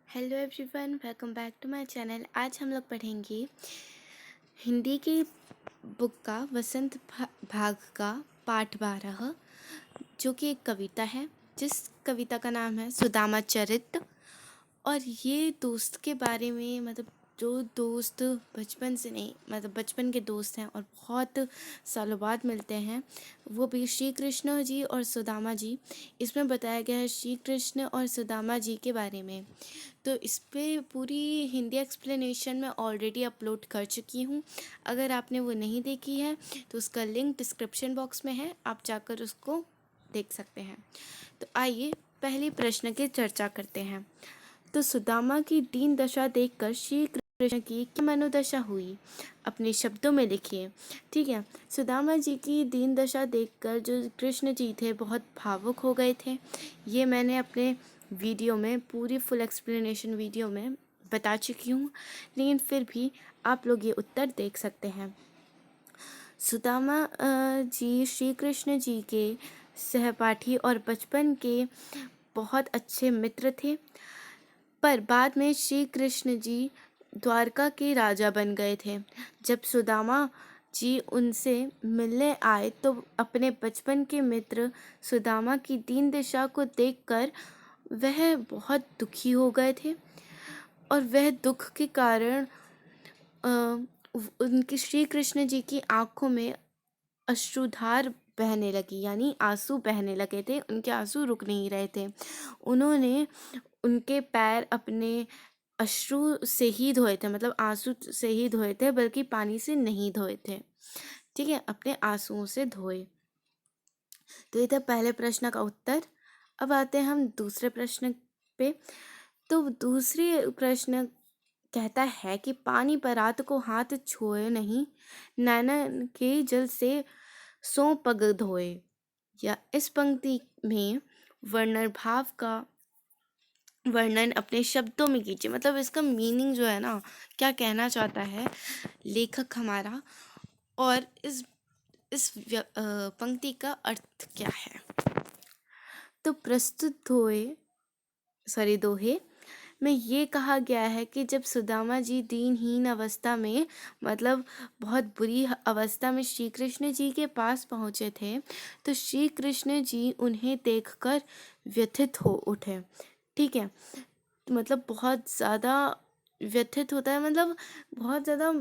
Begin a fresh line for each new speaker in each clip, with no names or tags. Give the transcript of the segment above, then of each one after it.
Hello everyone, welcome back to my channel. आज हम लोग पढ़ेंगे हिंदी की बुक का वसंत भाग का पाठ 12, जो कि एक कविता है जिस कविता का नाम है सुदामा चरित। और ये दोस्त के बारे में, मतलब जो दोस्त बचपन से नहीं, मतलब बचपन के दोस्त हैं और बहुत सालों बाद मिलते हैं, वो भी श्री कृष्ण जी और सुदामा जी। इसमें बताया गया है श्री कृष्ण और सुदामा जी के बारे में। तो इस पे पूरी हिंदी एक्सप्लेनेशन मैं ऑलरेडी अपलोड कर चुकी हूँ। अगर आपने वो नहीं देखी है तो उसका लिंक डिस्क्रिप्शन बॉक्स में है, आप जाकर उसको देख सकते हैं। तो आइए पहले प्रश्न की चर्चा करते हैं। तो सुदामा की दीन दशा देखकर श्री कृष्ण की क्या मनोदशा हुई, अपने शब्दों में लिखिए। ठीक है, सुदामा जी की दीन दशा देखकर जो कृष्ण जी थे बहुत भावुक हो गए थे। ये मैंने अपने वीडियो में, पूरी फुल एक्सप्लेनेशन वीडियो में बता चुकी हूँ, लेकिन फिर भी आप लोग ये उत्तर देख सकते हैं। सुदामा जी श्री कृष्ण जी के सहपाठी और बचपन के बहुत अच्छे मित्र थे, पर बाद में श्री कृष्ण जी द्वारका के राजा बन गए थे। जब सुदामा जी उनसे मिलने आए तो अपने बचपन के मित्र सुदामा की दीन दशा को देखकर वह बहुत दुखी हो गए थे, और वह दुख के कारण उनकी श्री कृष्ण जी की आंखों में अश्रुधार बहने लगी, यानी आंसू बहने लगे थे। उनके आंसू रुक नहीं रहे थे। उन्होंने उनके पैर अपने अश्रु से ही धोए थे, मतलब आंसू से ही धोए थे, बल्कि पानी से नहीं धोए थे। ठीक है, अपने आंसुओं से धोए। तो ये था पहले प्रश्न का उत्तर। अब आते हैं हम दूसरे प्रश्न पे। तो दूसरे प्रश्न कहता है कि पानी परात को हाथ छुए नहीं, नैनन के जल से सो पग धोए। या इस पंक्ति में वर्णन भाव का वर्णन अपने शब्दों में कीजिए। मतलब इसका मीनिंग जो है ना, क्या कहना चाहता है लेखक हमारा, और पंक्ति का अर्थ क्या है। तो प्रस्तुत दोहे में ये कहा गया है कि जब सुदामा जी दीनहीन अवस्था में, मतलब बहुत बुरी अवस्था में श्री कृष्ण जी के पास पहुँचे थे, तो श्री कृष्ण जी उन्हें देखकर व्यथित हो उठे। ठीक है, मतलब बहुत ज़्यादा व्यथित होता है, मतलब बहुत ज़्यादा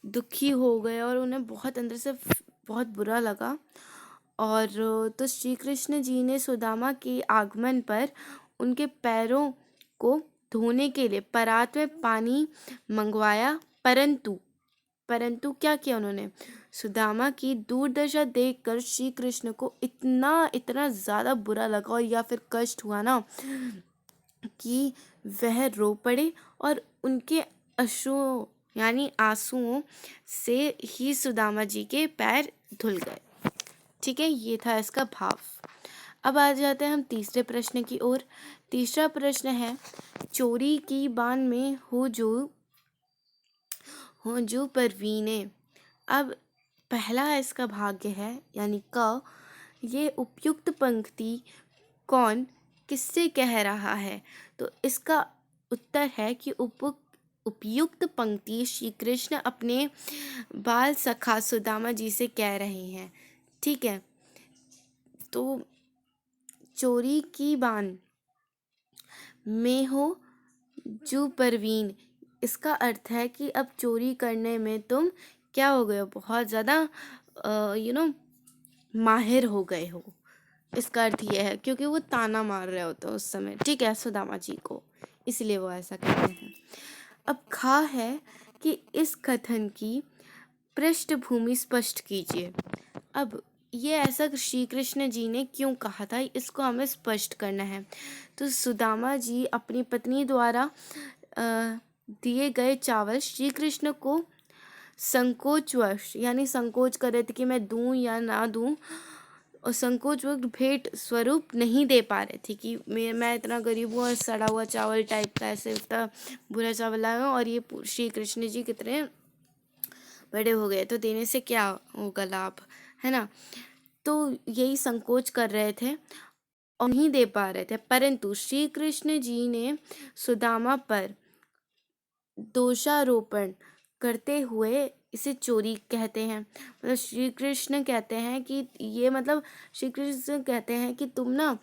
दुखी हो गए और उन्हें बहुत अंदर से बहुत बुरा लगा। और तो श्री कृष्ण जी ने सुदामा के आगमन पर उनके पैरों को धोने के लिए परात में पानी मंगवाया, परंतु क्या किया उन्होंने, सुदामा की दुर्दशा देखकर श्री कृष्ण को इतना इतना ज़्यादा बुरा लगा, और या फिर कष्ट हुआ ना, कि वह रो पड़े और उनके अश्रुओं यानी आंसुओं से ही सुदामा जी के पैर धुल गए। ठीक है, ये था इसका भाव। अब आ जाते हैं हम तीसरे प्रश्न की ओर। तीसरा प्रश्न है, चोरी की बान में हो जो परवीने। अब पहला इसका भाग्य है, यानी क। ये उपयुक्त पंक्ति कौन किससे कह रहा है? तो इसका उत्तर है कि उपयुक्त पंक्ति श्री कृष्ण अपने बाल सखा सुदामा जी से कह रहे हैं। ठीक है, तो चोरी की बान में हो जो परवीन, इसका अर्थ है कि अब चोरी करने में तुम क्या हो गए हो, बहुत ज़्यादा माहिर हो गए हो। इसका अर्थ यह है, क्योंकि वो ताना मार रहे होते हैं उस समय, ठीक है, सुदामा जी को, इसलिए वो ऐसा कहते हैं। अब खा है कि इस कथन की पृष्ठभूमि स्पष्ट कीजिए। अब ये ऐसा श्री कृष्ण जी ने क्यों कहा था, इसको हमें स्पष्ट करना है। तो सुदामा जी अपनी पत्नी द्वारा दिए गए चावल श्री कृष्ण को संकोचवश, यानी संकोच कर रहे थे कि मैं दूं या ना दूं, और संकोचवश भेंट स्वरूप नहीं दे पा रहे थे कि मैं इतना गरीब हूँ और सड़ा हुआ चावल टाइप का, ऐसे इतना बुरा चावल लाया हूँ, और ये श्री कृष्ण जी कितने बड़े हो गए, तो देने से क्या होगा लाभ, है ना। तो यही संकोच कर रहे थे, और नहीं दे पा रहे थे, परंतु श्री कृष्ण जी ने सुदामा पर दोषारोपण करते हुए इसे चोरी कहते हैं। मतलब श्री कृष्ण कहते हैं कि ये मतलब श्री कृष्ण कहते हैं कि तुम ना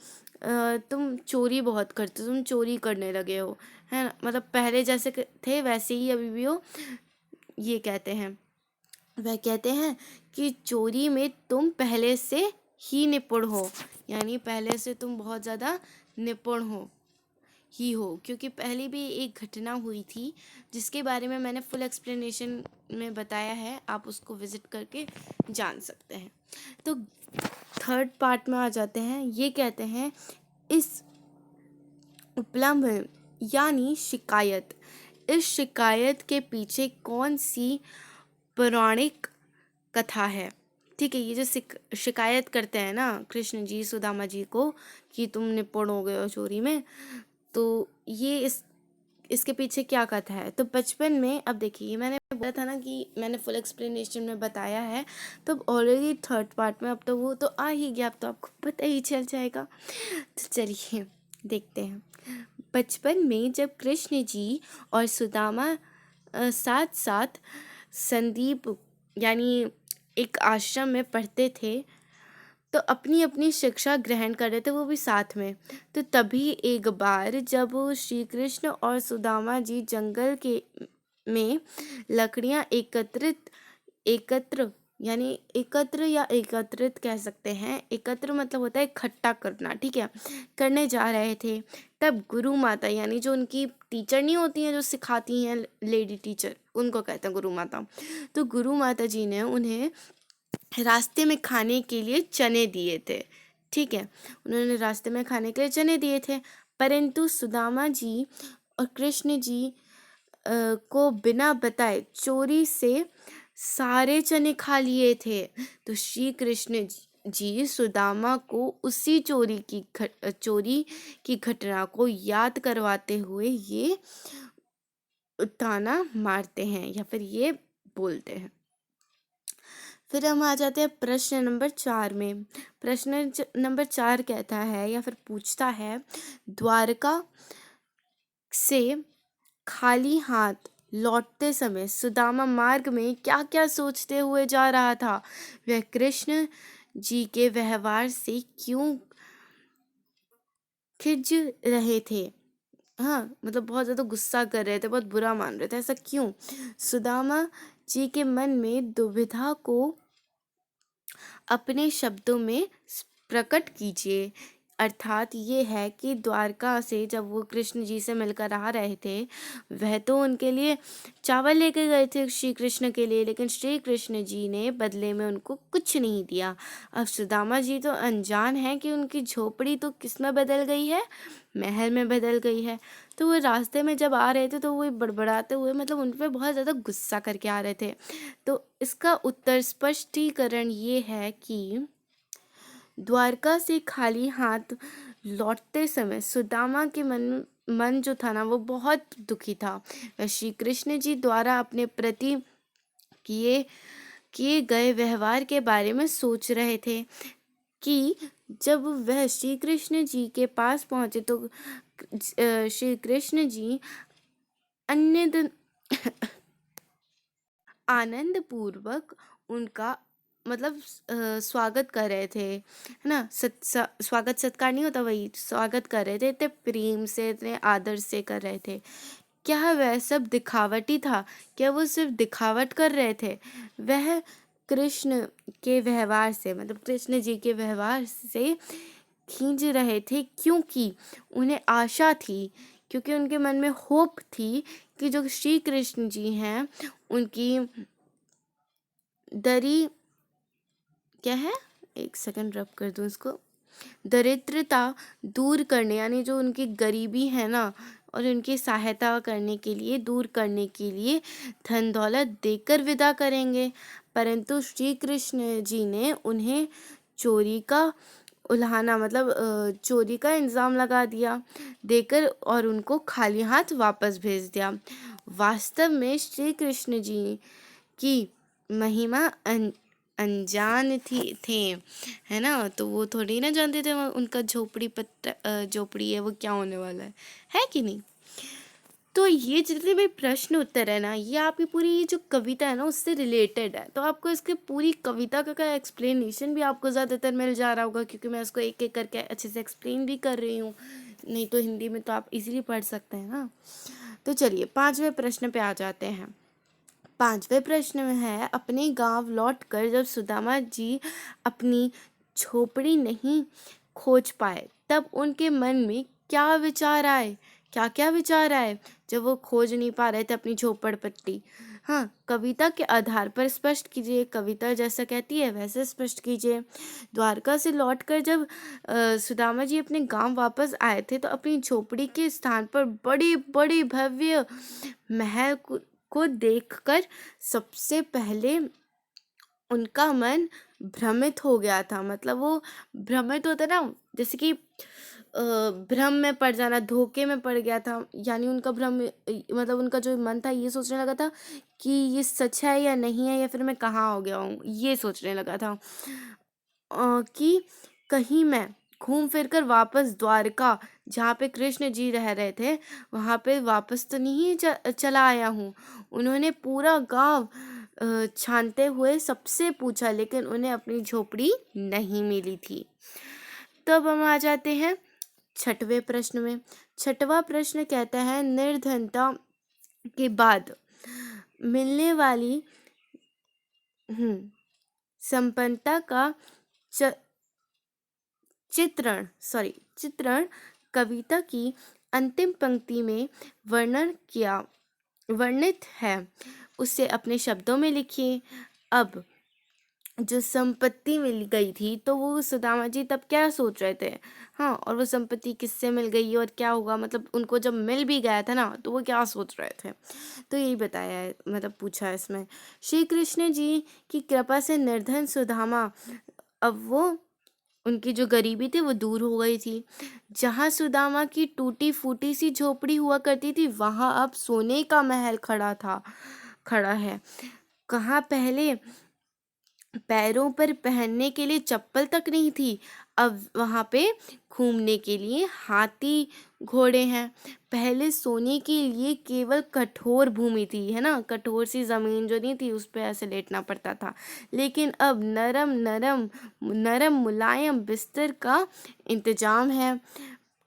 तुम चोरी बहुत करते हो, तुम चोरी करने लगे हो, है ना। मतलब पहले जैसे थे वैसे ही अभी भी हो, ये कहते हैं। वह कहते हैं कि चोरी में तुम पहले से ही निपुण हो, यानी पहले से तुम बहुत ज़्यादा निपुण हो, क्योंकि पहले भी एक घटना हुई थी जिसके बारे में मैंने फुल एक्सप्लेनेशन में बताया है, आप उसको विजिट करके जान सकते हैं। तो थर्ड पार्ट में आ जाते हैं। ये कहते हैं इस उपलम्ब यानी शिकायत, इस शिकायत के पीछे कौन सी पौराणिक कथा है। ठीक है, ये जो शिकायत करते हैं ना कृष्ण जी सुदामा जी को कि तुम निपुण हो गए हो चोरी में, तो ये इसके पीछे क्या कथा है। तो बचपन में, अब देखिए मैंने बोला था ना कि मैंने फुल एक्सप्लेनेशन में बताया है, तो ऑलरेडी थर्ड पार्ट में अब तो वो तो आ ही गया, अब तो आपको पता ही चल जाएगा। तो चलिए देखते हैं। बचपन में जब कृष्ण जी और सुदामा साथ साथ संदीप यानी एक आश्रम में पढ़ते थे, तो अपनी अपनी शिक्षा ग्रहण कर रहे थे, वो भी साथ में। तो तभी एक बार जब श्री कृष्ण और सुदामा जी जंगल के में लकड़ियां एकत्रित कह सकते हैं, एकत्र मतलब होता है इकट्ठा करना, ठीक है, करने जा रहे थे। तब गुरु माता यानी जो उनकी टीचर नहीं होती हैं, जो सिखाती हैं, लेडी टीचर, उनको कहते हैं गुरु माता। तो गुरु माता जी ने उन्हें रास्ते में खाने के लिए चने दिए थे, ठीक है, उन्होंने रास्ते में खाने के लिए चने दिए थे, परंतु सुदामा जी और कृष्ण जी को बिना बताए चोरी से सारे चने खा लिए थे। तो श्री कृष्ण जी सुदामा को उसी चोरी की घटना को याद करवाते हुए ये ताना मारते हैं या फिर ये बोलते हैं। फिर हम आ जाते हैं प्रश्न नंबर 4 में। प्रश्न नंबर 4 कहता है या फिर पूछता है, द्वारका से खाली हाथ लौटते समय सुदामा मार्ग में क्या क्या सोचते हुए जा रहा था। वह कृष्ण जी के व्यवहार से क्यों खिज रहे थे, हाँ मतलब बहुत ज़्यादा गुस्सा कर रहे थे, बहुत बुरा मान रहे थे, ऐसा क्यों। सुदामा जी के मन में दुविधा को अपने शब्दों में प्रकट कीजिए। अर्थात ये है कि द्वारका से जब वो कृष्ण जी से मिलकर आ रहे थे, वह तो उनके लिए चावल लेके गए थे श्री कृष्ण के लिए, लेकिन श्री कृष्ण जी ने बदले में उनको कुछ नहीं दिया। अब सुदामा जी तो अनजान हैं कि उनकी झोपड़ी तो किस में बदल गई है, महल में बदल गई है। तो वो रास्ते में जब आ रहे थे तो वो बड़बड़ाते हुए, मतलब उन पर बहुत ज़्यादा गुस्सा करके आ रहे थे। तो इसका उत्तर स्पष्टीकरण ये है कि द्वारका से खाली हाथ लौटते समय सुदामा के मन जो था ना, वो बहुत दुखी था। वह श्री कृष्ण जी द्वारा अपने प्रति किए किए गए व्यवहार के बारे में सोच रहे थे कि जब वह श्री कृष्ण जी के पास पहुंचे तो श्री कृष्ण जी अन्य दिन आनंद पूर्वक उनका मतलब स्वागत कर रहे थे, है ना। स्वागत सत्कार नहीं होता, वही स्वागत कर रहे थे, इतने प्रेम से इतने आदर से कर रहे थे। क्या वह सब दिखावटी था, क्या वो सिर्फ दिखावट कर रहे थे। वह कृष्ण के व्यवहार से, मतलब कृष्ण जी के व्यवहार से खींच रहे थे, क्योंकि उन्हें आशा थी, क्योंकि उनके मन में होप थी कि जो श्री कृष्ण जी हैं उनकी दरी क्या है, एक सेकंड रब कर दूं इसको, दरिद्रता दूर करने, यानी जो उनकी गरीबी है ना, और उनकी सहायता करने के लिए, दूर करने के लिए धन दौलत देकर विदा करेंगे। परंतु श्री कृष्ण जी ने उन्हें चोरी का उल्हाना, मतलब चोरी का इंजाम लगा दिया देकर, और उनको खाली हाथ वापस भेज दिया। वास्तव में श्री कृष्ण जी की महिमा अनजान थे, है ना? तो वो थोड़ी ना जानते थे उनका झोपड़ी है वो क्या होने वाला है कि नहीं? तो ये जितने भी प्रश्न उत्तर है ना, ये आपकी पूरी ये जो कविता है ना उससे रिलेटेड है। तो आपको इसकी पूरी कविता का एक्सप्लेनेशन भी आपको ज़्यादातर मिल जा रहा होगा, क्योंकि मैं इसको एक एक करके अच्छे से एक्सप्लेन भी कर रही हूँ। नहीं तो हिंदी में तो आप इजीली पढ़ सकते हैं ना। तो चलिए 5वें प्रश्न पे आ जाते हैं। 5वें प्रश्न में है, अपने गांव लौटकर जब सुदामा जी अपनी झोपड़ी नहीं खोज पाए तब उनके मन में क्या विचार आए? क्या क्या विचार आए जब वो खोज नहीं पा रहे थे अपनी झोपड़पट्टी? हाँ, कविता के आधार पर स्पष्ट कीजिए। कविता जैसा कहती है वैसे स्पष्ट कीजिए। द्वारका से लौटकर जब सुदामा जी अपने गांव वापस आए थे तो अपनी झोपड़ी के स्थान पर बड़ी बड़ी भव्य महल को देखकर सबसे पहले उनका मन भ्रमित हो गया था। मतलब वो भ्रमित होता है ना, जैसे कि भ्रम में पड़ जाना, धोखे में पड़ गया था। यानी उनका मतलब उनका जो मन था ये सोचने लगा था कि ये सच है या नहीं है, या फिर मैं कहाँ हो गया हूँ, ये सोचने लगा था। कि कहीं मैं घूम फिर कर वापस द्वारका, जहाँ पे कृष्ण जी रह रहे थे, वहाँ पे वापस तो नहीं चला आया हूँ। उन्होंने पूरा गांव छानते हुए सबसे पूछा, लेकिन उन्हें अपनी झोपड़ी नहीं मिली थी। तब हम आ जाते हैं 6वें प्रश्न में। 6वां प्रश्न कहता है, निर्धनता के बाद मिलने वाली संपन्नता का च, चित्रण कविता की अंतिम पंक्ति में वर्णित है, उसे अपने शब्दों में लिखिए। अब जो संपत्ति मिल गई थी तो वो सुदामा जी तब क्या सोच रहे थे? हाँ, और वो संपत्ति किससे मिल गई और क्या हुआ, मतलब उनको जब मिल भी गया था ना तो वो क्या सोच रहे थे? तो यही बताया है, मतलब पूछा है इसमें। श्री कृष्ण जी की कृपा से निर्धन सुदामा, अब वो उनकी जो गरीबी थी वो दूर हो गई थी। जहाँ सुदामा की टूटी फूटी सी झोपड़ी हुआ करती थी वहाँ अब सोने का महल खड़ा है। कहाँ पहले पैरों पर पहनने के लिए चप्पल तक नहीं थी, अब वहाँ पे घूमने के लिए हाथी घोड़े हैं। पहले सोने के लिए केवल कठोर भूमि थी, है ना, कठोर सी जमीन जो नहीं थी उस पे ऐसे लेटना पड़ता था, लेकिन अब नरम नरम नरम मुलायम बिस्तर का इंतजाम है।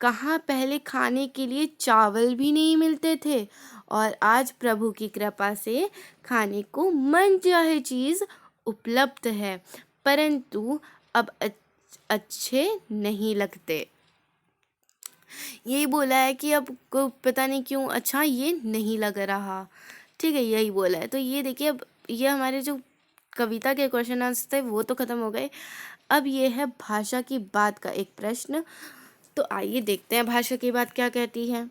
कहाँ पहले खाने के लिए चावल भी नहीं मिलते थे, और आज प्रभु की कृपा से खाने को मन चाहे चीज उपलब्ध है, परंतु अब अच्छे नहीं लगते। यही बोला है कि अब को पता नहीं क्यों अच्छा ये नहीं लग रहा। ठीक है, यही बोला है। तो ये देखिए, अब ये हमारे जो कविता के क्वेश्चन आंसर थे वो तो खत्म हो गए। अब ये है भाषा की बात का एक प्रश्न। तो आइए देखते हैं भाषा की बात क्या कहती है।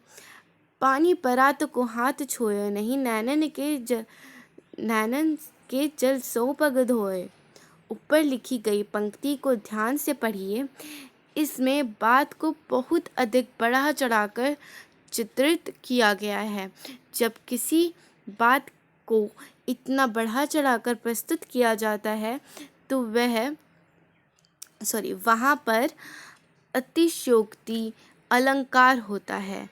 पानी परात को हाथ छोए नहीं, नैनन के जल सो पग धोए। ऊपर लिखी गई पंक्ति को ध्यान से पढ़िए। इसमें बात को बहुत अधिक बढ़ा चढ़ाकर चित्रित किया गया है। जब किसी बात को इतना बढ़ा चढ़ाकर प्रस्तुत किया जाता है तो वहाँ पर अतिशयोक्ति अलंकार होता है।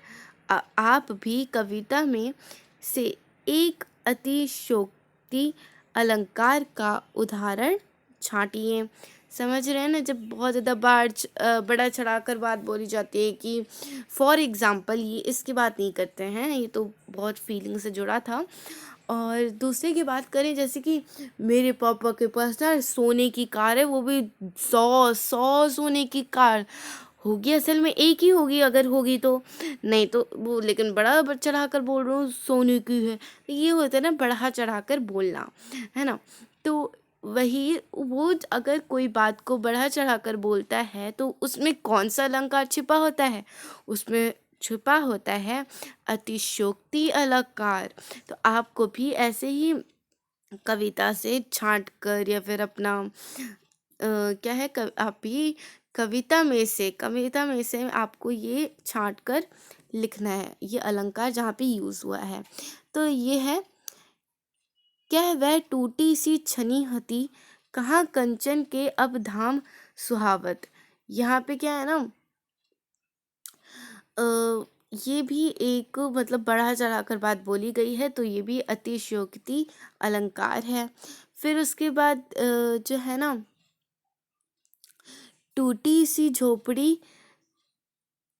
आप भी कविता में से एक अतिशयोक्ति अलंकार का उदाहरण छांटिए। समझ रहे हैं ना, जब बहुत ज़्यादा बड़ा चढ़ाकर बात बोली जाती है कि फॉर एग्ज़ाम्पल, ये इसकी बात नहीं करते हैं, ये तो बहुत फीलिंग से जुड़ा था। और दूसरे की बात करें, जैसे कि मेरे पापा के पास ना सोने की कार है, वो भी 100 सोने की कार होगी। असल में एक ही होगी, अगर होगी तो, नहीं तो वो, लेकिन बड़ा चढ़ा कर बोल रहा हूँ सोने की है। ये होता है ना बढ़ा चढ़ा कर बोलना, है ना। तो वही वो अगर कोई बात को बढ़ा चढ़ा कर बोलता है तो उसमें कौन सा अलंकार छिपा होता है? उसमें छुपा होता है अतिशयोक्ति अलंकार। तो आपको भी ऐसे ही कविता से छांट कर या फिर अपना क्या है, आप भी कविता में से आपको ये छांट कर लिखना है, ये अलंकार जहाँ पे यूज हुआ है। तो ये है, क्या वह टूटी सी छनी हती कहाँ कंचन के अब धाम सुहावत। यहाँ पे क्या है ना, अ, ये भी एक मतलब बढ़ा चढ़ाकर बात बोली गई है, तो ये भी अतिशयोक्ति अलंकार है। फिर उसके बाद जो है ना, टूटी सी झोपड़ी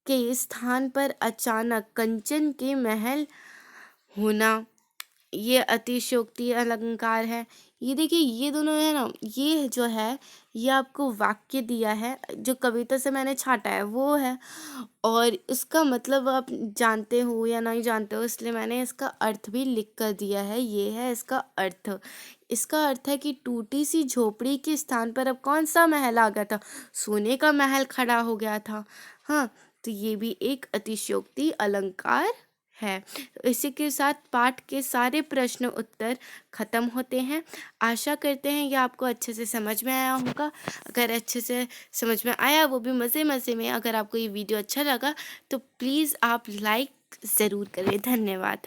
के स्थान पर अचानक कंचन के महल होना, ये अतिशयोक्ति अलंकार है। ये देखिए, ये दोनों है ना, ये जो है, ये आपको वाक्य दिया है, जो कविता से मैंने छाटा है वो है, और इसका मतलब आप जानते हो या नहीं जानते हो, इसलिए मैंने इसका अर्थ भी लिख कर दिया है। ये है इसका अर्थ। इसका अर्थ है कि टूटी सी झोपड़ी के स्थान पर अब कौन सा महल आ गया था, सोने का महल खड़ा हो गया था। हाँ, तो ये भी एक अतिशयोक्ति अलंकार है। इसी के साथ पाठ के सारे प्रश्न उत्तर खत्म होते हैं। आशा करते हैं ये आपको अच्छे से समझ में आया होगा। अगर अच्छे से समझ में आया, वो भी मज़े मज़े में, अगर आपको ये वीडियो अच्छा लगा तो प्लीज़ आप लाइक ज़रूर करें। धन्यवाद।